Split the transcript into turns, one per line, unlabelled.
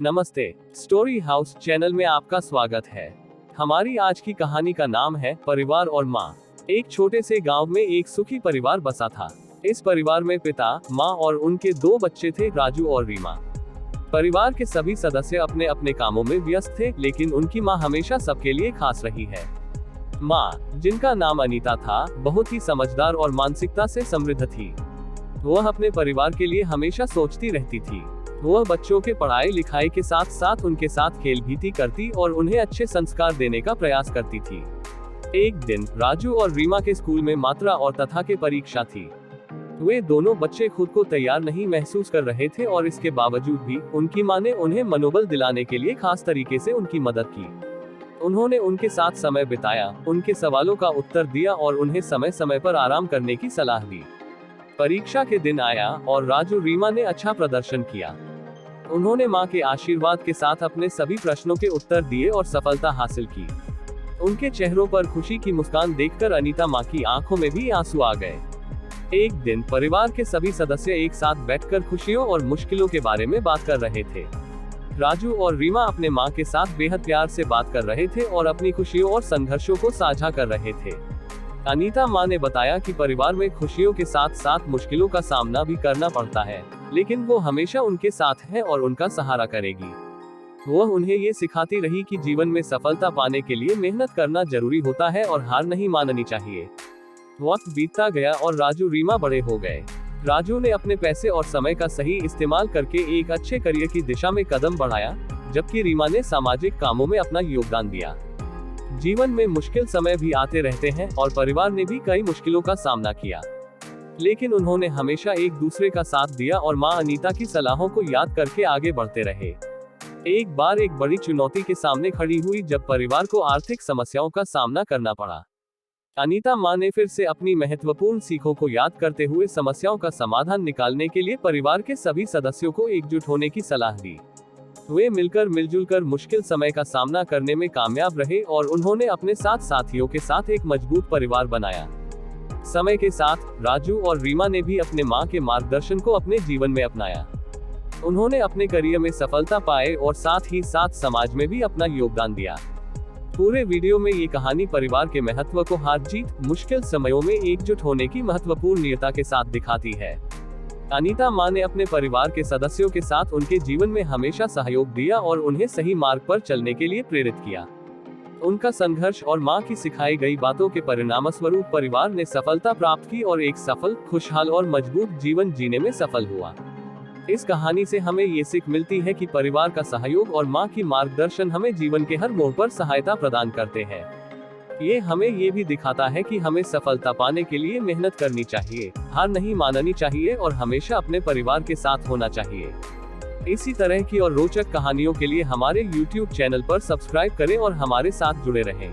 नमस्ते। Story house channel में आपका स्वागत है। हमारी आज की कहानी का नाम है परिवार और माँ। एक छोटे से गांव में एक सुखी परिवार बसा था। इस परिवार में पिता, माँ और उनके दो बच्चे थे, राजू और रीमा। परिवार के सभी सदस्य अपने अपने कामों में व्यस्त थे, लेकिन उनकी माँ हमेशा सबके लिए खास रही है। माँ, जिनका नाम अनीता था, बहुत ही समझदार और मानसिकता से समृद्ध थी। वह अपने परिवार के लिए हमेशा सोचती रहती थी। वह बच्चों के पढ़ाई लिखाई के साथ साथ उनके साथ खेल भी करती और उन्हें अच्छे संस्कार देने का प्रयास करती थी। एक दिन राजू और रीमा के स्कूल में मात्रा और तथा के परीक्षा थी। वे दोनों बच्चे खुद को तैयार नहीं महसूस कर रहे थे और इसके बावजूद भी उनकी मां ने उन्हें मनोबल दिलाने के लिए खास तरीके से उनकी मदद की। उन्होंने उनके साथ समय बिताया, उनके सवालों का उत्तर दिया और उन्हें समय समय पर आराम करने की सलाह दी। परीक्षा के दिन आया और राजू रीमा ने अच्छा प्रदर्शन किया। उन्होंने मां के आशीर्वाद के साथ अपने सभी प्रश्नों के उत्तर दिए और सफलता हासिल की। उनके चेहरों पर खुशी की मुस्कान देखकर अनीता मां की आंखों में भी आंसू आ गए। एक दिन परिवार के सभी सदस्य एक साथ बैठकर खुशियों और मुश्किलों के बारे में बात कर रहे थे। राजू और रीमा अपने मां के साथ बेहद प्यार से बात कर रहे थे और अपनी खुशियों और संघर्षों को साझा कर रहे थे। अनीता मां ने बताया कि परिवार में खुशियों के साथ साथ मुश्किलों का सामना भी करना पड़ता है, लेकिन वो हमेशा उनके साथ है और उनका सहारा करेगी। वह उन्हें ये सिखाती रही कि जीवन में सफलता पाने के लिए मेहनत करना जरूरी होता है और हार नहीं माननी चाहिए। वक्त बीतता गया और राजू रीमा बड़े हो गए। राजू ने अपने पैसे और समय का सही इस्तेमाल करके एक अच्छे करियर की दिशा में कदम बढ़ाया, जबकि रीमा ने सामाजिक कामों में अपना योगदान दिया। जीवन में मुश्किल समय भी आते रहते हैं और परिवार ने भी कई मुश्किलों का सामना किया, लेकिन उन्होंने हमेशा एक दूसरे का साथ दिया और मां अनीता की सलाहों को याद करके आगे बढ़ते रहे। एक बार एक बड़ी चुनौती के सामने खड़ी हुई जब परिवार को आर्थिक समस्याओं का सामना करना पड़ा। अनीता मां ने फिर से अपनी महत्वपूर्ण सीखों को याद करते हुए समस्याओं का समाधान निकालने के लिए परिवार के सभी सदस्यों को एकजुट होने की सलाह दी। वे मिलजुल कर मुश्किल समय का सामना करने में कामयाब रहे और उन्होंने अपने साथ साथियों के साथ एक मजबूत परिवार बनाया। समय के साथ राजू और रीमा ने भी अपने मां के मार्गदर्शन को अपने जीवन में अपनाया। उन्होंने अपने करियर में सफलता पाए और साथ ही साथ समाज में भी अपना योगदान दिया। पूरे वीडियो में ये कहानी परिवार के महत्व को हार जीत, मुश्किल समयों में एकजुट होने की महत्वपूर्णता के साथ दिखाती है। अनीता मां ने अपने परिवार के सदस्यों के साथ उनके जीवन में हमेशा सहयोग दिया और उन्हें सही मार्ग पर चलने के लिए प्रेरित किया। उनका संघर्ष और मां की सिखाई गई बातों के परिणामस्वरूप परिवार ने सफलता प्राप्त की और एक सफल, खुशहाल और मजबूत जीवन जीने में सफल हुआ। इस कहानी से हमें ये सीख मिलती है कि परिवार का सहयोग और मां की मार्गदर्शन हमें जीवन के हर मोड़ पर सहायता प्रदान करते हैं। ये हमें ये भी दिखाता है कि हमें सफलता पाने के लिए मेहनत करनी चाहिए, हार नहीं माननी चाहिए और हमेशा अपने परिवार के साथ होना चाहिए। इसी तरह की और रोचक कहानियों के लिए हमारे YouTube चैनल पर सब्सक्राइब करें और हमारे साथ जुड़े रहें।